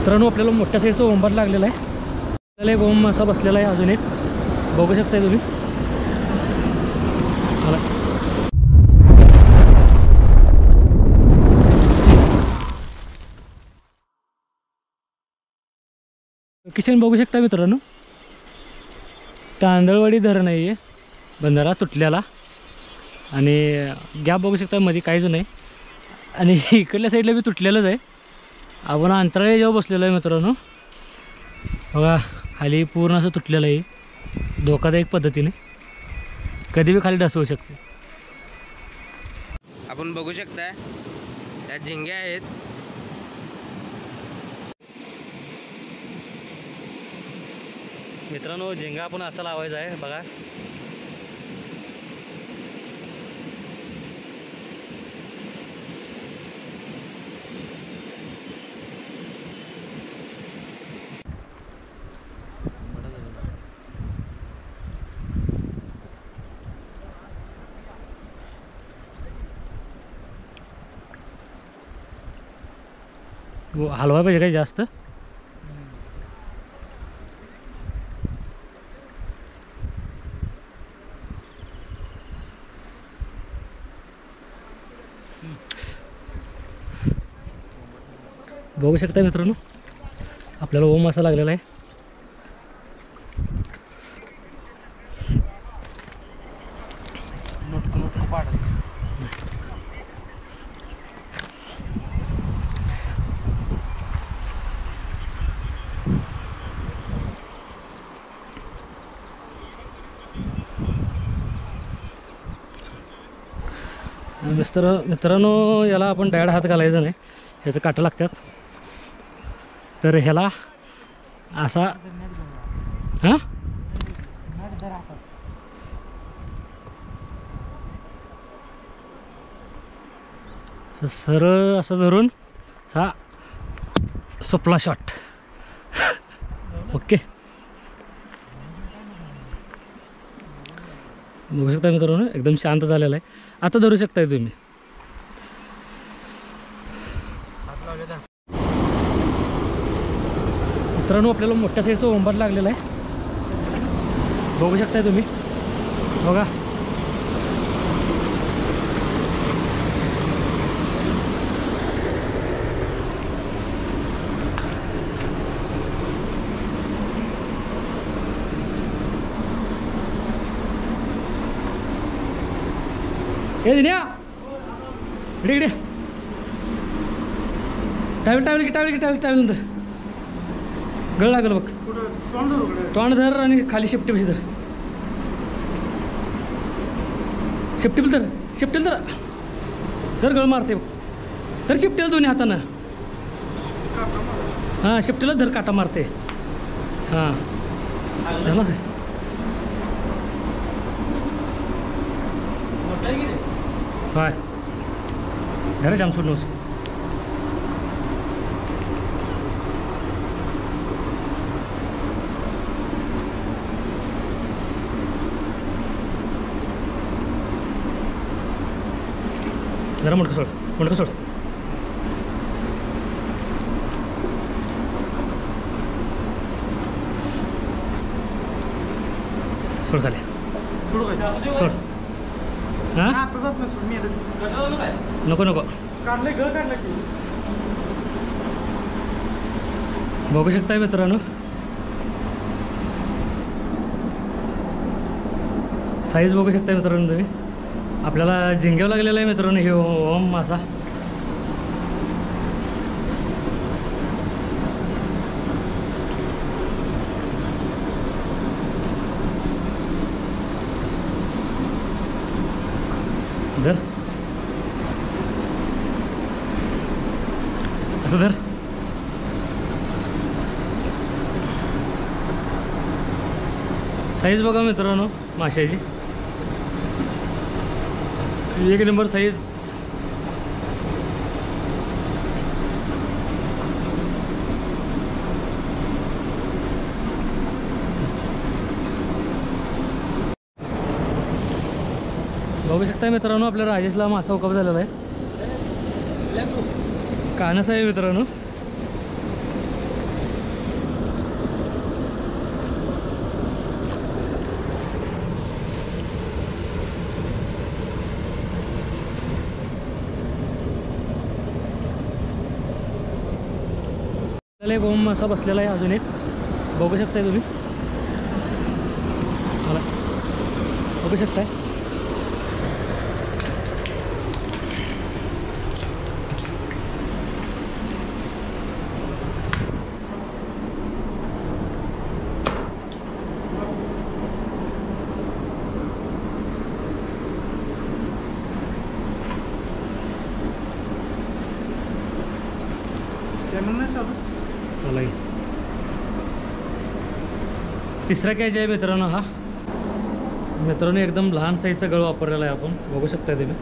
मित्रांनो आपल्याला मोठ्या साईजचा ओंबाट लागलेला आहे. आपल्याला एक ओम मासा बसलेला आहे अजून एक, बघू शकताय तुम्ही. मला किचन बघू शकता मित्रांनो. तांदळवाडी धरण आहे बंधारा तुटल्याला, आणि गॅप बघू शकता मध्ये काहीच नाही, आणि इकडल्या साईडला बी तुटलेलंच आहे. आपण अंतराळी जेव्हा बसलेलो आहे मित्रांनो, बघा खाली पूर्ण असं तुटलेलं आहे, धोकादायक पद्धतीने, कधी बी खाली ढासळू शकते. आपण बघू शकता त्यात झिंगे आहेत. मित्रांनो झिंगा आपण असा लावायचा आहे बघा. हलवा पाहिजे काही जास्त. बघू शकता मित्रांनो आपल्याला ओम मासा लागलेला आहे. मित्रांनो याला आपण डायरेक्ट हात घालायचा नाही, ह्याचं काटं लागतात. तर ह्याला असा हां सरळ असं धरून हा सपला शॉट. ओके बघू शकता मित्रांनो एकदम शांत झालेला आहे. आता धरू शकताय तुम्ही. मित्रांनो आपल्याला मोठ्या साईजचा ओंबाट लागलेला आहे, बघू शकताय तुम्ही. बघा हे दिन्या इकडे इकडे towel towel towel towel towel नंतर गळ लागल बघ. तोंड धर आणि खाली शेपटी बशी धर. शेपटीला धर, शेपटीला धर, धर गळ मारते बघ. तर शेपटीला दोन्ही हातानं. हां शेपटीला धर, काटा मारते. हां झाला काय धरा जाम सोड नव्हतं. जरा मुंडकं सोड, मुंडकं सोड. सोड खाली सोड. हां नको नको बघू शकताय मित्रांनो साईज बघू शकताय मित्रांनो तुम्ही. आपल्याला झिंग्यावर लागलेला आहे मित्रांनो हे ओम मासा. धर असं धर. साईज बघा मित्रांनो माशाची एक नंबर साईज. बघू शकता मित्रांनो आपल्या राजेशला मासा उकाप झालेला आहे. कानस आहे मित्रांनो. एक ओम मासा बसलेला आहे अजून एक, बघू शकताय तुम्ही, मला बघू शकताय. चला की. तिसरा कॅच आहे मित्रांनो हा. मित्रांनो एकदम लहान साईजचा गळ वापरलेला आहे आपण, बघू शकताय तुम्ही.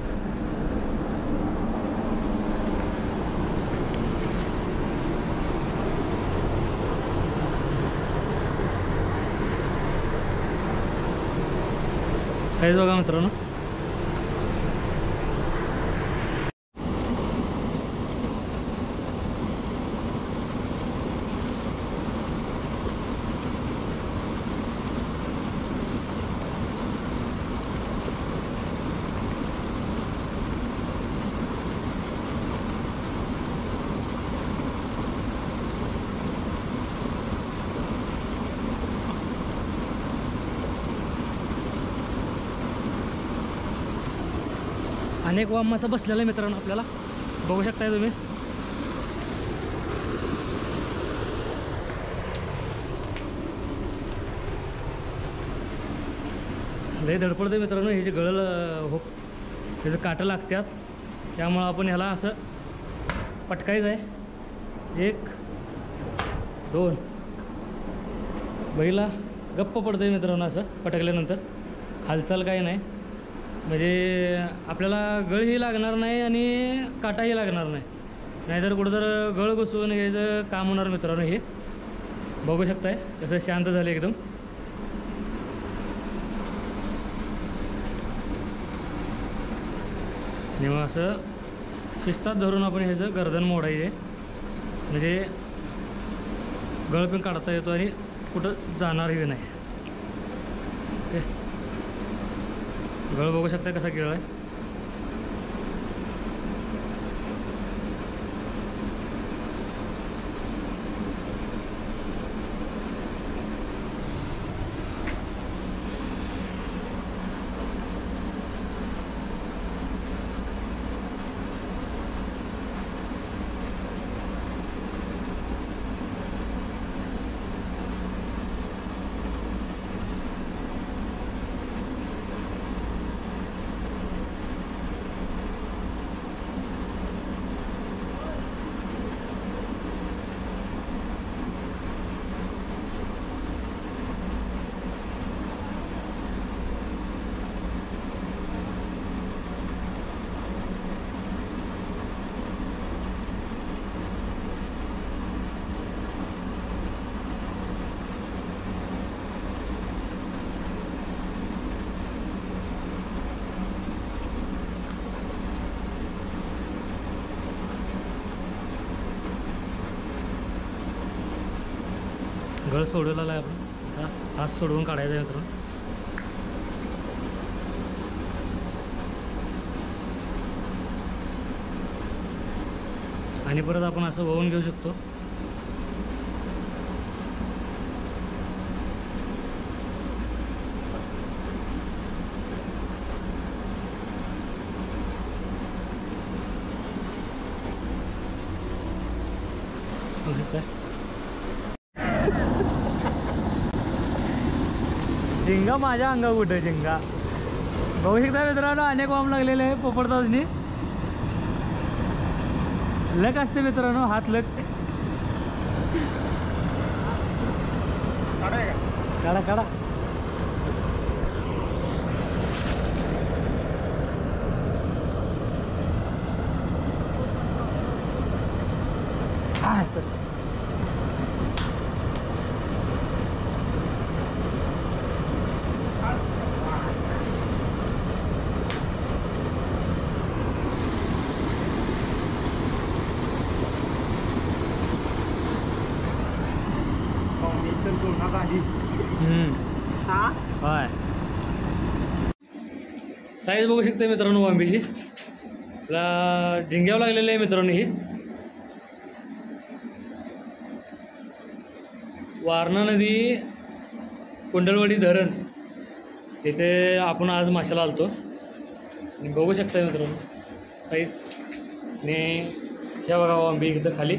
साईज बघा मित्रांनो. अनेक वाम मासा बसलेला आहे मित्रांनो आपल्याला, बघू शकताय तुम्ही. लय धडपडते मित्रांनो, हे जे गळल हो त्याचं काटं लागतात, त्यामुळं आपण ह्याला असं पटकायचं आहे. 1 2 बैला गप्प पडतंय मित्रांनो असं पटकल्यानंतर, हालचाल काही नाही, म्हणजे आपल्याला गळही लागणार नाही आणि काटाही लागणार नाही, नाहीतर कुठं तर गळ घुसवून घ्यायचं काम होणार मित्रांनो. हे बघू शकताय कसं शांत झालं एकदम. तेव्हा असं शिस्तात धरून आपण ह्याचं गर्दन मोडायचे, म्हणजे गळ पण काढता येतो आणि कुठं जाणारही नाही. ओके, गळ बघू शकता कसा गिळला आहे. गळ सोडवलेला आहे आपण, आता हात सोडवून काढायचा आहे मित्रांनो. आणि परत आपण असं वळून घेऊ शकतो. झिंगा माझ्या अंगा कुठं झिंगा, बघू शकता मित्रांनो. अनेक वाम लागलेले आहे पोपटतावनी. लक असते मित्रांनो, हात लक. काढा काढा. हा सर, होय. साईज बघू शकता मित्रांनो वांबीची. झिंग्यावर लागलेली आहे मित्रांनो ही. वारणा नदी कुंडलवाडी धरण इथे आपण आज माशाला आलतो आणि बघू शकता मित्रांनो साईज आणि ह्या बघा आंबी इथं खाली